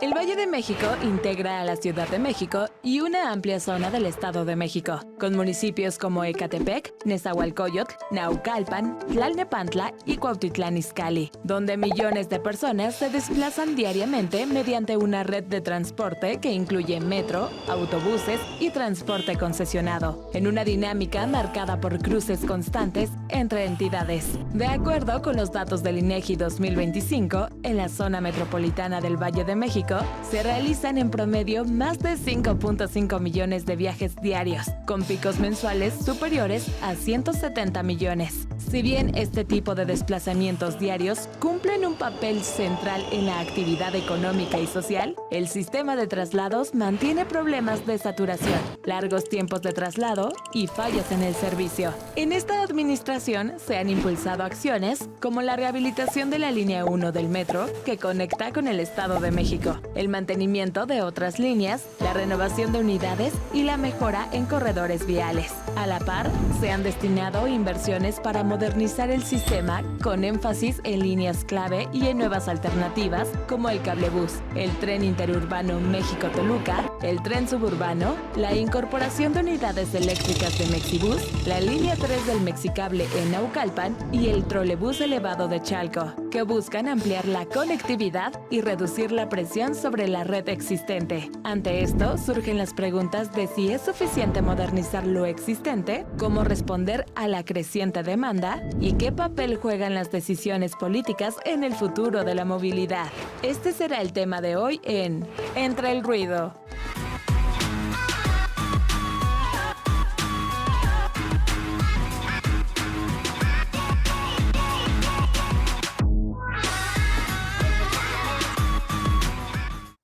El Valle de México integra a la Ciudad de México y una amplia zona del Estado de México, con municipios como Ecatepec, Nezahualcóyotl, Naucalpan, Tlalnepantla y Cuautitlán Izcalli, donde millones de personas se desplazan diariamente mediante una red de transporte que incluye metro, autobuses y transporte concesionado, en una dinámica marcada por cruces constantes entre entidades. De acuerdo con los datos del INEGI 2025, en la zona metropolitana del Valle de México, se realizan en promedio más de 5.5 millones de viajes diarios, con picos mensuales superiores a 170 millones. Si bien este tipo de desplazamientos diarios cumplen un papel central en la actividad económica y social, el sistema de traslados mantiene problemas de saturación, largos tiempos de traslado y fallas en el servicio. En esta administración se han impulsado acciones como la rehabilitación de la línea 1 del metro que conecta con el Estado de México, el mantenimiento de otras líneas, la renovación de unidades y la mejora en corredores viales. A la par, se han destinado inversiones para modernizar el sistema con énfasis en líneas clave y en nuevas alternativas como el cablebús, el tren interurbano México-Toluca, el tren suburbano, la incorporación de unidades eléctricas de Mexibus, la línea 3 del Mexicable en Naucalpan y el trolebús elevado de Chalco, que buscan ampliar la conectividad y reducir la presión sobre la red existente. Ante esto, surgen las preguntas de si es suficiente modernizar lo existente, cómo responder a la creciente demanda y qué papel juegan las decisiones políticas en el futuro de la movilidad. Este será el tema de hoy en Entre el Ruido.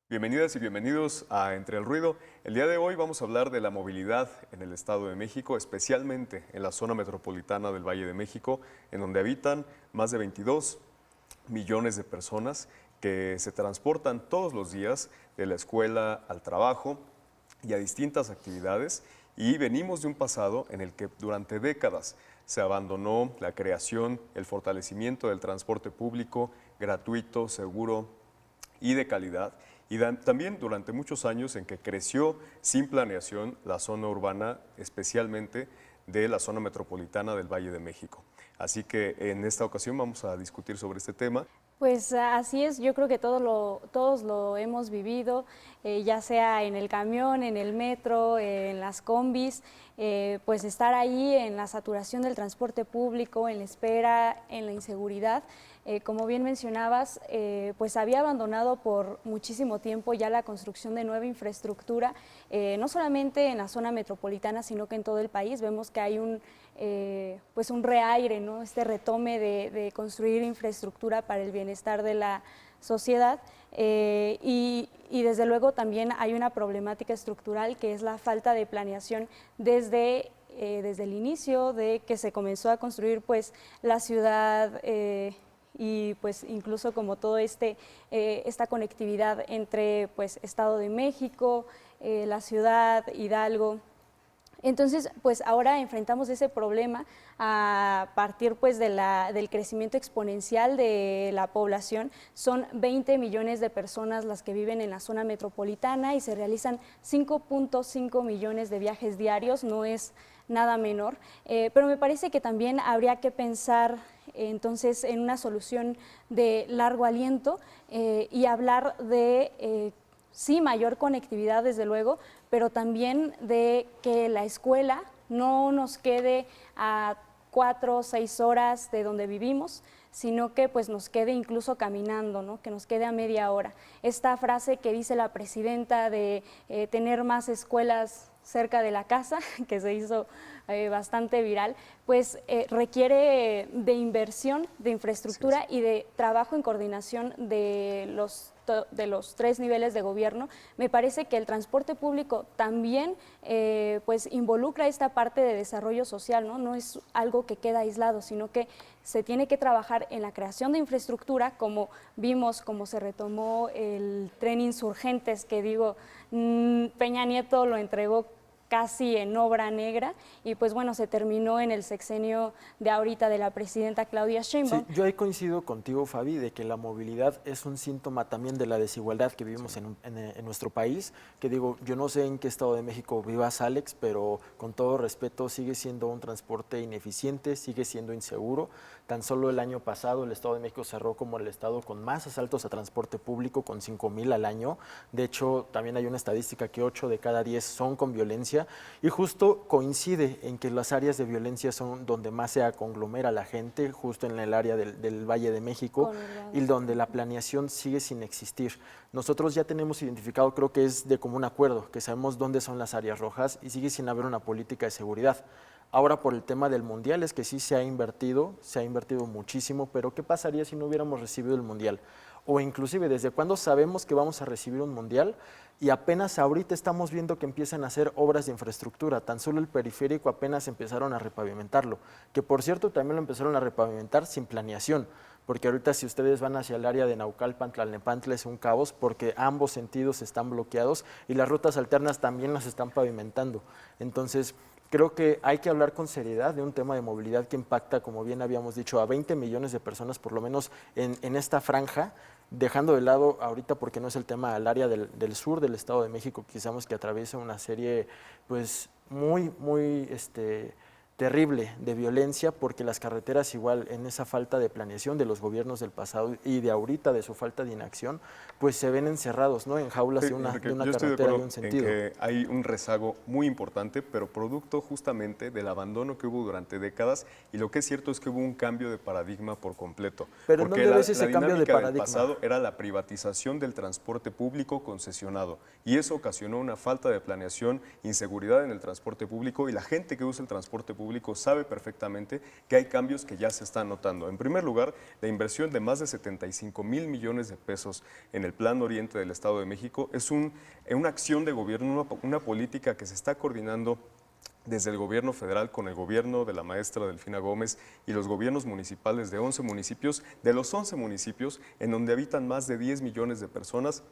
Bienvenidas y bienvenidos a Entre el Ruido. El día de hoy vamos a hablar de la movilidad en el Estado de México, especialmente en la zona metropolitana del Valle de México, en donde habitan más de 22 millones de personas que se transportan todos los días de la escuela al trabajo y a distintas actividades. Y venimos de un pasado en el que durante décadas se abandonó la creación, el fortalecimiento del transporte público gratuito, seguro y de calidad. Y también durante muchos años en que creció sin planeación la zona urbana, especialmente de la zona metropolitana del Valle de México. Así que en esta ocasión vamos a discutir sobre este tema. Pues así es, yo creo que todos lo hemos vivido, ya sea en el camión, en el metro, en las combis, pues estar ahí en la saturación del transporte público, en la espera, en la inseguridad. Como bien mencionabas, pues había abandonado por muchísimo tiempo ya la construcción de nueva infraestructura, no solamente en la zona metropolitana, sino que en todo el país. Vemos que hay pues un reaire, ¿no? Este retome de construir infraestructura para el bienestar de la sociedad y desde luego también hay una problemática estructural que es la falta de planeación desde el inicio de que se comenzó a construir pues la ciudad y pues incluso como todo esta conectividad entre pues Estado de México, la ciudad, Hidalgo. Entonces, pues ahora enfrentamos ese problema a partir pues del crecimiento exponencial de la población. Son 20 millones de personas las que viven en la zona metropolitana y se realizan 5.5 millones de viajes diarios, no es nada menor, pero me parece que también habría que pensar entonces en una solución de largo aliento y hablar de sí, mayor conectividad desde luego, pero también de que la escuela no nos quede a 4 o 6 horas de donde vivimos, sino que pues nos quede incluso caminando, ¿no? Que nos quede a media hora. Esta frase que dice la presidenta de tener más escuelas cerca de la casa, que se hizo bastante viral, pues requiere de inversión, de infraestructura y de trabajo en coordinación de los 3 niveles de gobierno. Me parece que el transporte público también pues involucra esta parte de desarrollo social, ¿no? No es algo que queda aislado, sino que se tiene que trabajar en la creación de infraestructura, como vimos, como se retomó el tren Insurgentes, que digo, Peña Nieto lo entregó casi en obra negra y pues bueno, se terminó en el sexenio de ahorita de la presidenta Claudia Sheinbaum. Sí, yo ahí coincido contigo, Fabi, de que la movilidad es un síntoma también de la desigualdad que vivimos en nuestro país, que digo, yo no sé en qué estado de México vivas, Alex, pero con todo respeto sigue siendo un transporte ineficiente, sigue siendo inseguro. Tan solo el año pasado el Estado de México cerró como el estado con más asaltos a transporte público, con 5,000 al año. De hecho, también hay una estadística que 8 de cada 10 son con violencia y justo coincide en que las áreas de violencia son donde más se conglomera la gente, justo en el área del Valle de México y donde la planeación sigue sin existir. Nosotros ya tenemos identificado, creo que es de común acuerdo, que sabemos dónde son las áreas rojas y sigue sin haber una política de seguridad. Ahora por el tema del Mundial es que sí se ha invertido muchísimo, pero ¿qué pasaría si no hubiéramos recibido el Mundial? O inclusive, ¿desde cuándo sabemos que vamos a recibir un Mundial? Y apenas ahorita estamos viendo que empiezan a hacer obras de infraestructura, tan solo el periférico apenas empezaron a repavimentarlo, que por cierto también lo empezaron a repavimentar sin planeación, porque ahorita si ustedes van hacia el área de Naucalpan, Tlalnepantla es un caos porque ambos sentidos están bloqueados y las rutas alternas también las están pavimentando. Entonces, creo que hay que hablar con seriedad de un tema de movilidad que impacta, como bien habíamos dicho, a 20 millones de personas, por lo menos en esta franja, dejando de lado ahorita porque no es el tema al área del sur del Estado de México, quizás que atraviesa una serie pues muy terrible de violencia, porque las carreteras igual en esa falta de planeación de los gobiernos del pasado y de ahorita de su falta de inacción, pues se ven encerrados, ¿no? En jaulas de una carretera y un sentido. En que hay un rezago muy importante, pero producto justamente del abandono que hubo durante décadas, y lo que es cierto es que hubo un cambio de paradigma por completo. Pero ¿dónde ves ese cambio de paradigma? Del pasado era la privatización del transporte público concesionado, y eso ocasionó una falta de planeación, inseguridad en el transporte público, y la gente que usa el transporte público sabe perfectamente que hay cambios que ya se están notando. En primer lugar, la inversión de más de 75,000 millones de pesos en el Plan Oriente del Estado de México es una acción de gobierno, una política que se está coordinando desde el gobierno federal con el gobierno de la maestra Delfina Gómez y los gobiernos municipales de 11 municipios, de los 11 municipios en donde habitan más de 10 millones de personas.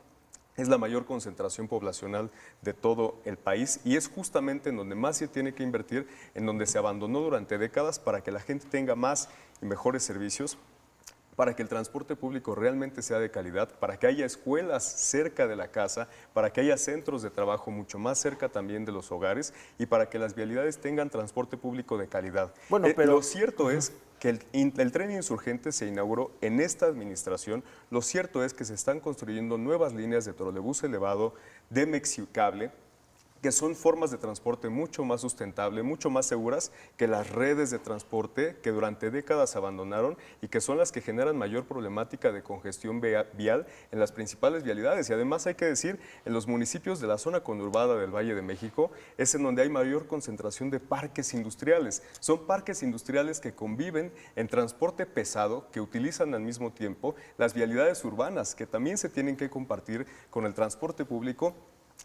Es la mayor concentración poblacional de todo el país y es justamente en donde más se tiene que invertir, en donde se abandonó durante décadas para que la gente tenga más y mejores servicios, para que el transporte público realmente sea de calidad, para que haya escuelas cerca de la casa, para que haya centros de trabajo mucho más cerca también de los hogares y para que las vialidades tengan transporte público de calidad. Bueno, pero lo cierto es que el tren Insurgente se inauguró en esta administración. Lo cierto es que se están construyendo nuevas líneas de trolebús elevado, de Mexicable, que son formas de transporte mucho más sustentable, mucho más seguras que las redes de transporte que durante décadas abandonaron y que son las que generan mayor problemática de congestión vial en las principales vialidades. Y además hay que decir, en los municipios de la zona conurbada del Valle de México es en donde hay mayor concentración de parques industriales. Son parques industriales que conviven en transporte pesado, que utilizan al mismo tiempo las vialidades urbanas, que también se tienen que compartir con el transporte público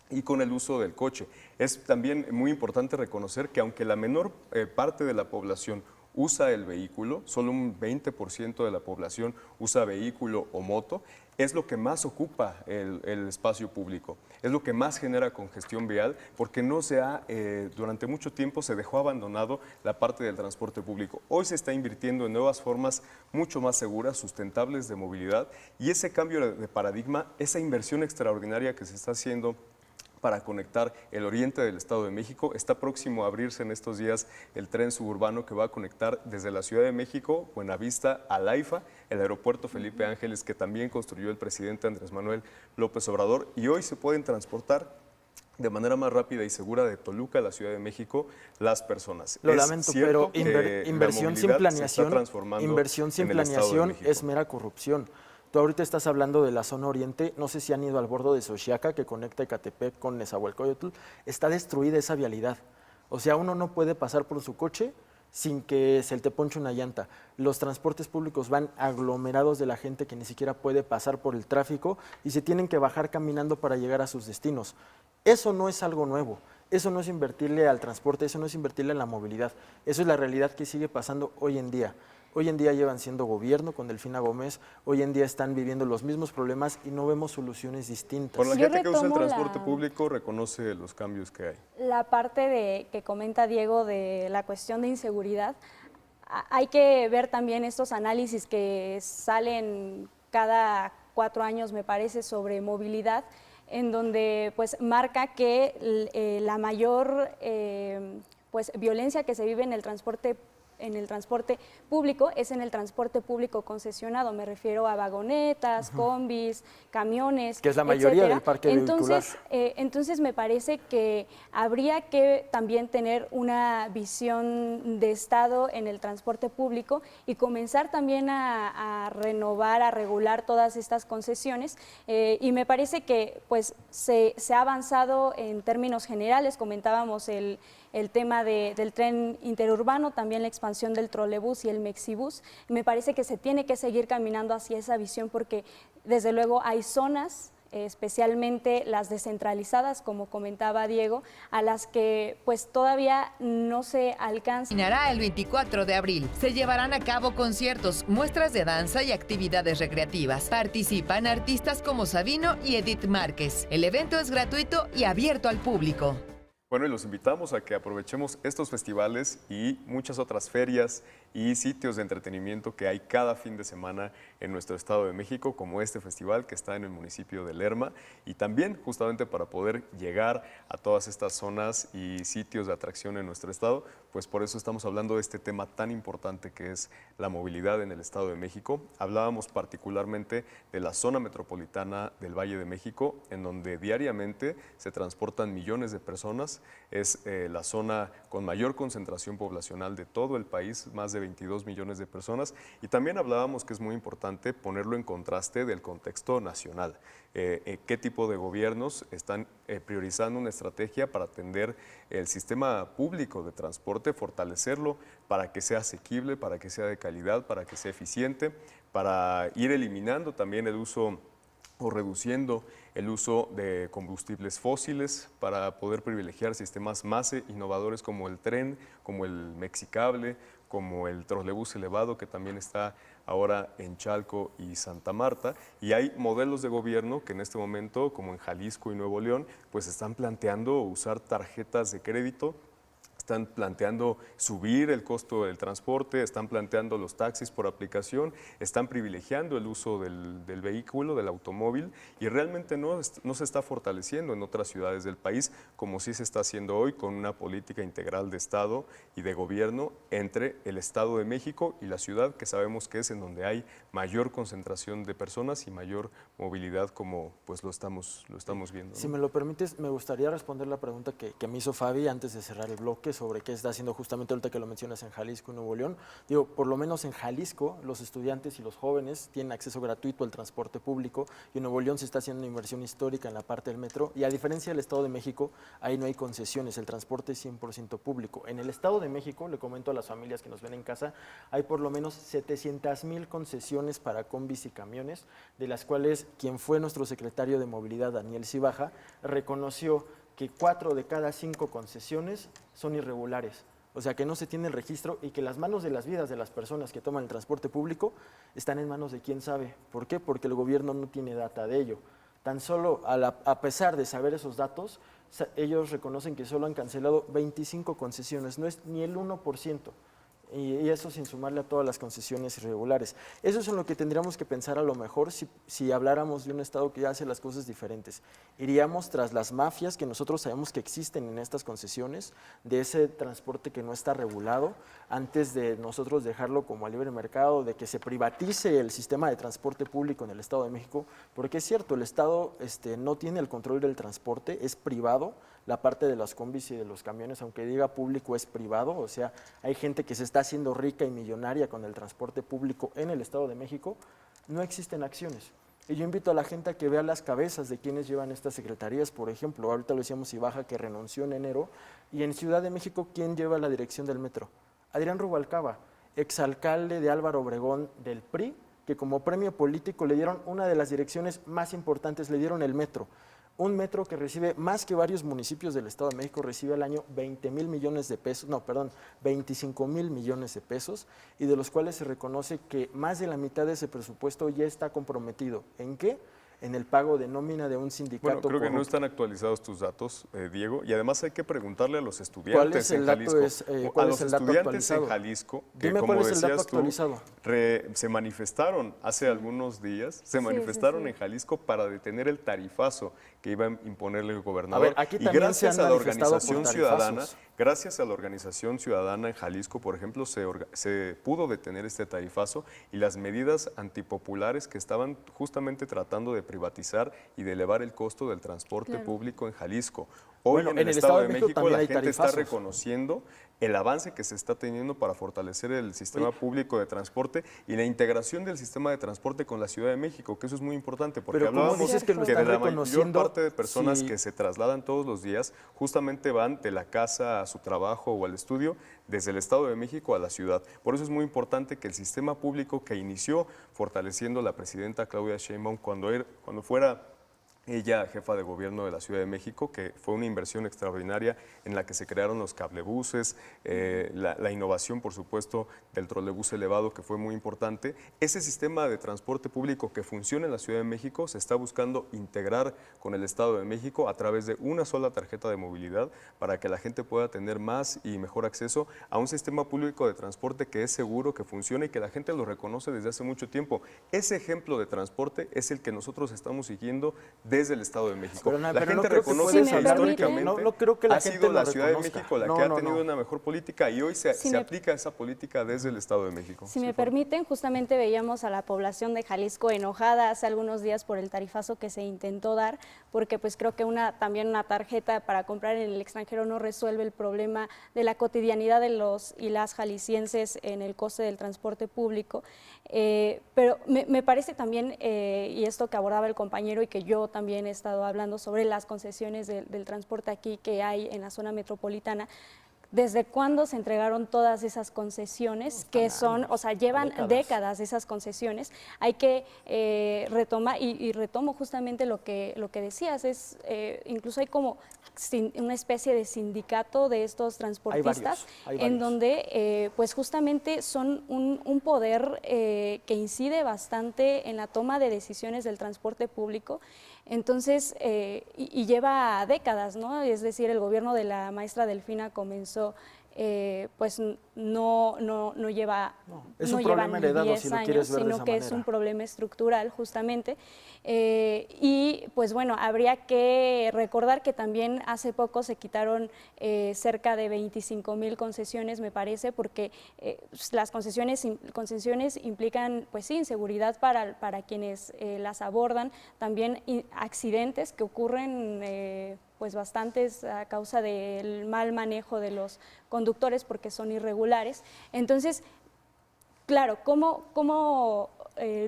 y con el uso del coche. Es también muy importante reconocer que aunque la menor parte de la población usa el vehículo, solo un 20% de la población usa vehículo o moto, es lo que más ocupa el espacio público, es lo que más genera congestión vial, porque durante mucho tiempo se dejó abandonado la parte del transporte público. Hoy se está invirtiendo en nuevas formas mucho más seguras, sustentables de movilidad, y ese cambio de paradigma, esa inversión extraordinaria que se está haciendo para conectar el oriente del Estado de México. Está próximo a abrirse en estos días el tren suburbano que va a conectar desde la Ciudad de México, Buenavista, a Laifa, el aeropuerto Felipe Ángeles, que también construyó el presidente Andrés Manuel López Obrador, y hoy se pueden transportar de manera más rápida y segura de Toluca a la Ciudad de México las personas. Lo lamento, pero inversión sin planeación es mera corrupción. Tú ahorita estás hablando de la zona oriente, no sé si han ido al bordo de Xochiaca, que conecta Ecatepec con Nezahualcóyotl, está destruida esa vialidad. O sea, uno no puede pasar por su coche sin que se te ponche una llanta. Los transportes públicos van aglomerados de la gente que ni siquiera puede pasar por el tráfico y se tienen que bajar caminando para llegar a sus destinos. Eso no es algo nuevo. Eso no es invertirle al transporte, eso no es invertirle en la movilidad. Eso es la realidad que sigue pasando hoy en día. Hoy en día llevan siendo gobierno con Delfina Gómez, hoy en día están viviendo los mismos problemas y no vemos soluciones distintas. Por la Yo gente que usa el retomo transporte público reconoce los cambios que hay. la parte que comenta Diego de la cuestión de inseguridad. Hay que ver también estos análisis que salen cada 4 años, me parece, sobre movilidad, en donde pues marca que la mayor pues violencia que se vive en el transporte público es en el transporte público concesionado. Me refiero a vagonetas, combis, camiones, que es la mayoría etcétera. del parque vehicular. Entonces me parece que habría que también tener una visión de Estado en el transporte público y comenzar también a renovar, a regular todas estas concesiones. Y me parece que pues se ha avanzado en términos generales. Comentábamos el tema del tren interurbano, también la expansión del trolebús y el mexibús. Me parece que se tiene que seguir caminando hacia esa visión porque desde luego hay zonas, especialmente las descentralizadas, como comentaba Diego, a las que pues todavía no se alcanza. Terminará el 24 de abril. Se llevarán a cabo conciertos, muestras de danza y actividades recreativas. Participan artistas como Sabino y Edith Márquez. El evento es gratuito y abierto al público. Bueno, y los invitamos a que aprovechemos estos festivales y muchas otras ferias y sitios de entretenimiento que hay cada fin de semana en nuestro Estado de México, como este festival que está en el municipio de Lerma, y también justamente para poder llegar a todas estas zonas y sitios de atracción en nuestro estado, pues por eso estamos hablando de este tema tan importante que es la movilidad en el Estado de México. Hablábamos particularmente de la zona metropolitana del Valle de México, en donde diariamente se transportan millones de personas. Es la zona con mayor concentración poblacional de todo el país, más de 22 millones de personas, y también hablábamos que es muy importante ponerlo en contraste del contexto nacional. ¿Qué tipo de gobiernos están priorizando una estrategia para atender el sistema público de transporte, fortalecerlo para que sea asequible, para que sea de calidad, para que sea eficiente, para ir eliminando también el uso o reduciendo el uso de combustibles fósiles para poder privilegiar sistemas más innovadores como el tren, como el Mexicable, como el trolebús elevado que también está ahora en Chalco y Santa Marta, y hay modelos de gobierno que en este momento, como en Jalisco y Nuevo León, pues están planteando usar tarjetas de crédito. Están planteando subir el costo del transporte, están planteando los taxis por aplicación, están privilegiando el uso del vehículo, del automóvil, y realmente no se está fortaleciendo en otras ciudades del país, como sí se está haciendo hoy con una política integral de Estado y de gobierno entre el Estado de México y la ciudad, que sabemos que es en donde hay mayor concentración de personas y mayor movilidad, como pues lo estamos viendo, ¿no? Si me lo permites, me gustaría responder la pregunta que me hizo Fabi antes de cerrar el bloque sobre qué está haciendo justamente ahorita que lo mencionas en Jalisco y Nuevo León. Digo, por lo menos en Jalisco, los estudiantes y los jóvenes tienen acceso gratuito al transporte público, y en Nuevo León se está haciendo una inversión histórica en la parte del metro, y a diferencia del Estado de México, ahí no hay concesiones, el transporte es 100% público. En el Estado de México, le comento a las familias que nos ven en casa, hay por lo menos 700,000 concesiones para combis y camiones, de las cuales quien fue nuestro secretario de Movilidad, Daniel Cibaja, reconoció que 4 de cada 5 concesiones son irregulares, o sea que no se tiene el registro, y que las manos de las vidas de las personas que toman el transporte público están en manos de quién sabe. ¿Por qué? Porque el gobierno no tiene data de ello. Tan solo, a pesar de saber esos datos, ellos reconocen que solo han cancelado 25 concesiones, no es ni el 1%. Y eso sin sumarle a todas las concesiones irregulares. Eso es en lo que tendríamos que pensar a lo mejor si habláramos de un Estado que ya hace las cosas diferentes. Iríamos tras las mafias que nosotros sabemos que existen en estas concesiones, de ese transporte que no está regulado, antes de nosotros dejarlo como a libre mercado, de que se privatice el sistema de transporte público en el Estado de México, porque es cierto, el Estado no tiene el control del transporte, es privado. La parte de las combis y de los camiones, aunque diga público, es privado, o sea, hay gente que se está haciendo rica y millonaria con el transporte público en el Estado de México. No existen acciones. Y yo invito a la gente a que vea las cabezas de quienes llevan estas secretarías. Por ejemplo, ahorita lo decíamos, Cibaja, que renunció en enero, y en Ciudad de México, ¿quién lleva la dirección del metro? Adrián Rubalcaba, exalcalde de Álvaro Obregón del PRI, que como premio político le dieron una de las direcciones más importantes, le dieron el metro. Un metro que recibe más que varios municipios del Estado de México, recibe al año 20,000 millones de pesos, 25,000 millones de pesos, y de los cuales se reconoce que más de la mitad de ese presupuesto ya está comprometido. ¿En qué? En el pago de nómina de un sindicato. Bueno, creo que no están actualizados tus datos, Diego, y además hay que preguntarle a los estudiantes en Jalisco. ¿Cuál a es los el dato estudiantes actualizado? en Jalisco, que Dime como cuál es el dato decías tú, actualizado. se manifestaron hace algunos días, manifestaron en Jalisco para detener el tarifazo que iba a imponerle el gobernador. A ver, aquí y también gracias se han a la manifestado organización por ciudadana, tarifazos. gracias a la organización ciudadana en Jalisco, por ejemplo, se pudo detener este tarifazo y las medidas antipopulares que estaban justamente tratando de privatizar y de elevar el costo del transporte público en Jalisco. Hoy Bueno, en el Estado de México también la hay gente está tarifazos. reconociendo el avance que se está teniendo para fortalecer el sistema público de transporte y la integración del sistema de transporte con la Ciudad de México, que eso es muy importante, porque Pero ¿cómo hablábamos dices que lo que están de la mayor reconociendo parte de personas si- que se trasladan todos los días justamente van de la casa a su trabajo o al estudio desde el Estado de México a la ciudad. Por eso es muy importante que el sistema público que inició fortaleciendo la presidenta Claudia Sheinbaum cuando fuera ella jefa de gobierno de la Ciudad de México, que fue una inversión extraordinaria en la que se crearon los cablebuses, la innovación, por supuesto, del trolebús elevado, que fue muy importante. Ese sistema de transporte público que funciona en la Ciudad de México se está buscando integrar con el Estado de México a través de una sola tarjeta de movilidad para que la gente pueda tener más y mejor acceso a un sistema público de transporte que es seguro, que funciona y que la gente lo reconoce desde hace mucho tiempo. Ese ejemplo de transporte es el que nosotros estamos siguiendo desde el Estado de México. Pero, la pero gente no creo que reconoce puedes que hablar- históricamente no creo que la ha gente sido lo la Ciudad de reconozca. México la No, que ha no, tenido no. una mejor política y hoy se me- aplica esa política desde el Estado de México. Si me permiten, justamente veíamos a la población de Jalisco enojada hace algunos días por el tarifazo que se intentó dar, porque pues creo que también una tarjeta para comprar en el extranjero no resuelve el problema de la cotidianidad de los y las jaliscienses en el coste del transporte público. Pero me parece también, y esto que abordaba el compañero y que yo también he estado hablando sobre las concesiones del transporte aquí que hay en la zona metropolitana. ¿Desde cuándo se entregaron todas esas concesiones que son, o sea, llevan décadas esas concesiones? Hay que retomar, y retomo justamente lo que decías, incluso hay como una especie de sindicato de estos transportistas, hay en varios. donde pues justamente son un poder que incide bastante en la toma de decisiones del transporte público. Entonces, y lleva décadas, ¿no? Es decir, el gobierno de la maestra Delfina comenzó, pues no lleva, es no un lleva problema ni heredado, 10 si lo años, quieres ver de sino esa que es manera. un problema estructural justamente. Y pues bueno, habría que recordar que también hace poco se quitaron cerca de 25,000 concesiones, me parece, porque las concesiones implican pues sí, inseguridad para quienes las abordan, también accidentes que ocurren pues bastantes a causa del mal manejo de los conductores porque son irregulares. Entonces, claro, ¿cómo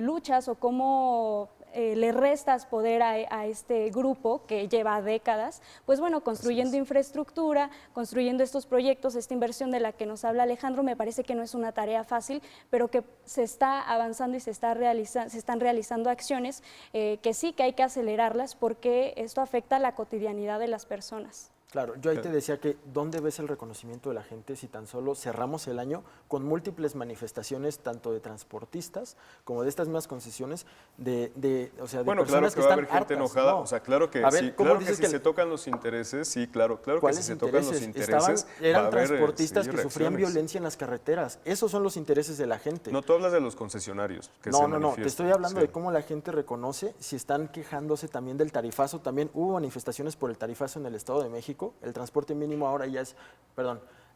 luchas o cómo le restas poder a este grupo que lleva décadas? Pues bueno, construyendo infraestructura, construyendo estos proyectos, esta inversión de la que nos habla Alejandro, me parece que no es una tarea fácil, pero que se está avanzando y se están realizando acciones que sí que hay que acelerarlas porque esto afecta a la cotidianidad de las personas. Claro, yo ahí te decía que ¿dónde ves el reconocimiento de la gente si tan solo cerramos el año con múltiples manifestaciones tanto de transportistas como de estas mismas concesiones o sea, de Bueno, claro personas que que va a están haber gente hartas? enojada, No. o sea, claro que A ver, sí, ¿cómo claro que dices si que se tocan los intereses, sí, claro que si ¿Cuáles se tocan los intereses, va a eran haber, transportistas sí, que sufrían reacciones. violencia en las carreteras. Esos son los intereses de la gente. No, tú hablas de los concesionarios que se No, te manifiestan, estoy hablando sí. de cómo la gente reconoce si están quejándose también del tarifazo. También hubo manifestaciones por el tarifazo en el Estado de México. El transporte mínimo ahora ya es,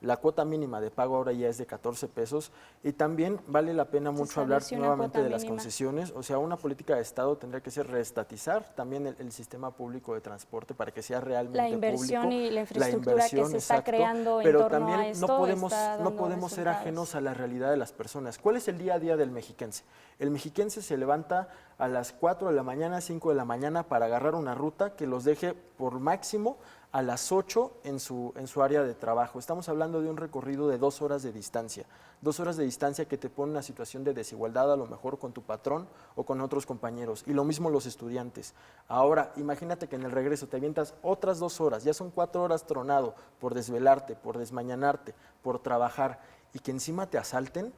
la cuota mínima de pago ahora ya es de 14 pesos. Y también vale la pena mucho hablar estableció una nuevamente cuota de las mínima. concesiones. O sea, una política de Estado tendría que ser reestatizar también el sistema público de transporte para que sea realmente La inversión público. y la infraestructura que se está creando en Pero torno también a esto no podemos, está no dando podemos ser resultados. ajenos a la realidad de las personas. ¿Cuál es el día a día del mexiquense? El mexiquense se levanta a las 4 de la mañana, 5 de la mañana para agarrar una ruta que los deje por máximo a las 8 en su área de trabajo. Estamos hablando de un recorrido de 2 horas de distancia. 2 horas de distancia que te pone en una situación de desigualdad, a lo mejor con tu patrón o con otros compañeros. Y lo mismo los estudiantes. Ahora, imagínate que en el regreso te avientas otras 2 horas, ya son 4 horas tronado por desvelarte, por desmañanarte, por trabajar, y que encima te asalten.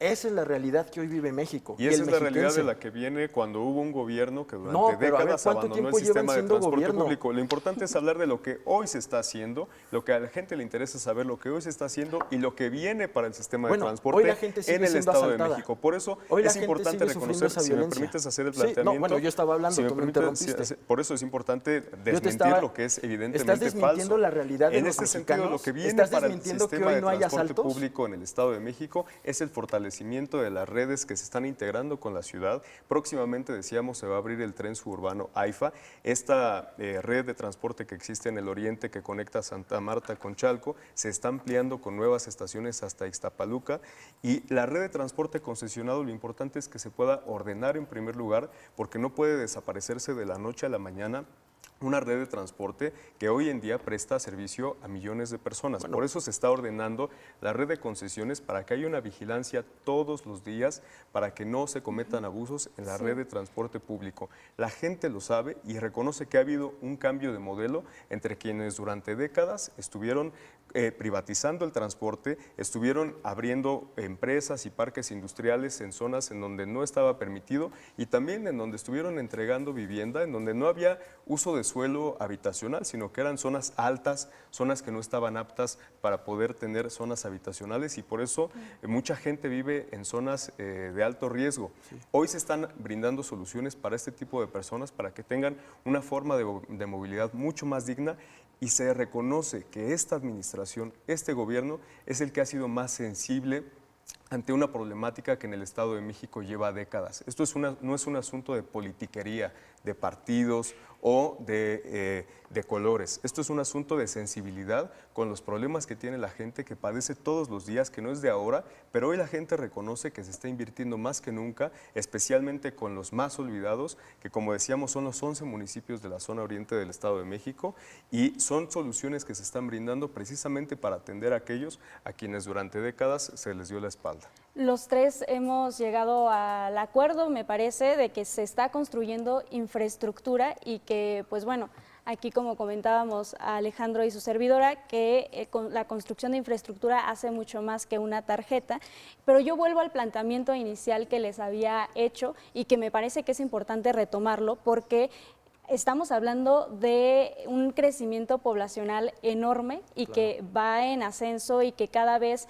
Esa es la realidad que hoy vive México. Y esa el es la realidad mexiquense. de la que viene cuando hubo un gobierno que durante No, pero a ver, décadas ¿cuánto abandonó tiempo el sistema llevan de siendo transporte gobierno? público. Lo importante es hablar de lo que hoy se está haciendo, lo que a la gente le interesa saber, lo que hoy se está haciendo y lo que viene para el sistema de transporte hoy la gente sigue en el siendo Estado asaltada. de México. Por eso Hoy la es gente importante sigue sufriendo reconocer, esa si me violencia. permites hacer el Sí, no, planteamiento. bueno, yo estaba hablando, tú me interrumpiste. Por eso es importante Yo te desmentir estaba- lo que es evidentemente estás desmintiendo falso. la realidad de En los este sentido, lo mexicanos. que viene ¿Estás para el desmintiendo que sistema hoy de no hay transporte asaltos? público en el Estado de México es el fortalecimiento de las redes que se están integrando con la ciudad. Próximamente, decíamos, se va a abrir el tren suburbano AIFA, esta red de transporte que existe en el oriente que conecta Santa Marta con Chalco, se está ampliando con nuevas estaciones hasta Ixtapaluca, y la red de transporte concesionado, lo importante es que se pueda ordenar en primer lugar, porque no puede desaparecerse de la noche a la mañana una red de transporte que hoy en día presta servicio a millones de personas. Bueno. Por eso se está ordenando la red de concesiones para que haya una vigilancia todos los días, para que no se cometan abusos en la red de transporte público. La gente lo sabe y reconoce que ha habido un cambio de modelo entre quienes durante décadas estuvieron privatizando el transporte, estuvieron abriendo empresas y parques industriales en zonas en donde no estaba permitido, y también en donde estuvieron entregando vivienda, en donde no había uso de suelo habitacional, sino que eran zonas altas, zonas que no estaban aptas para poder tener zonas habitacionales, y por eso mucha gente vive en zonas de alto riesgo. Hoy se están brindando soluciones para este tipo de personas, para que tengan una forma de movilidad mucho más digna, y se reconoce que esta administración, este gobierno, es el que ha sido más sensible ante una problemática que en el Estado de México lleva décadas. Esto no es un asunto de politiquería, de partidos o de colores. Esto es un asunto de sensibilidad con los problemas que tiene la gente, que padece todos los días, que no es de ahora, pero hoy la gente reconoce que se está invirtiendo más que nunca, especialmente con los más olvidados, que como decíamos son los 11 municipios de la zona oriente del Estado de México, y son soluciones que se están brindando precisamente para atender a aquellos a quienes durante décadas se les dio la espalda. Los tres hemos llegado al acuerdo, me parece, de que se está construyendo infraestructura y que, pues bueno, aquí como comentábamos a Alejandro y su servidora, que con la construcción de infraestructura hace mucho más que una tarjeta, pero yo vuelvo al planteamiento inicial que les había hecho y que me parece que es importante retomarlo, porque estamos hablando de un crecimiento poblacional enorme y que va en ascenso, y que cada vez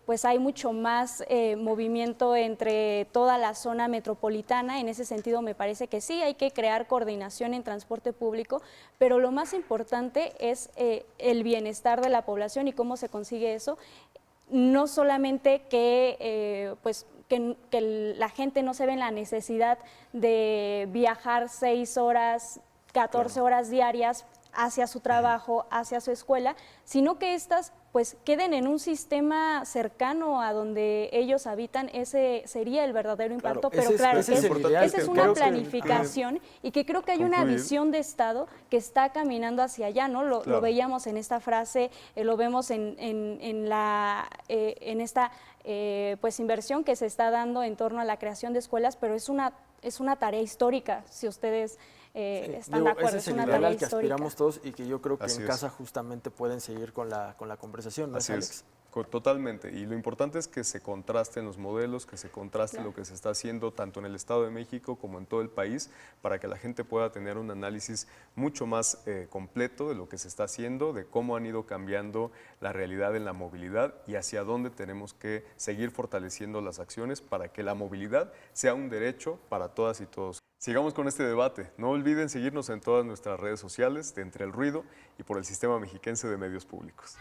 pues hay mucho más movimiento entre toda la zona metropolitana. En ese sentido me parece que sí, hay que crear coordinación en transporte público, pero lo más importante es el bienestar de la población y cómo se consigue eso. No solamente que que la gente no se ve en la necesidad de viajar 6 horas, 14 horas diarias hacia su trabajo, hacia su escuela, sino que estas pues queden en un sistema cercano a donde ellos habitan. Ese sería el verdadero impacto, pero claro, esa es una planificación y que creo que hay una visión de Estado que está caminando hacia allá, ¿no? Lo veíamos en esta frase, lo vemos en esta pues inversión que se está dando en torno a la creación de escuelas, pero es una tarea histórica, si ustedes están de acuerdo. Ese es el ideal al que aspiramos todos, y que yo creo que en casa justamente pueden seguir con la conversación, ¿no, Alex? Totalmente, y lo importante es que se contrasten los modelos, que se contraste lo que se está haciendo tanto en el Estado de México como en todo el país, para que la gente pueda tener un análisis mucho más completo de lo que se está haciendo, de cómo han ido cambiando la realidad en la movilidad y hacia dónde tenemos que seguir fortaleciendo las acciones para que la movilidad sea un derecho para todas y todos. Sigamos con este debate. No olviden seguirnos en todas nuestras redes sociales de Entre el Ruido y por el Sistema Mexiquense de Medios Públicos.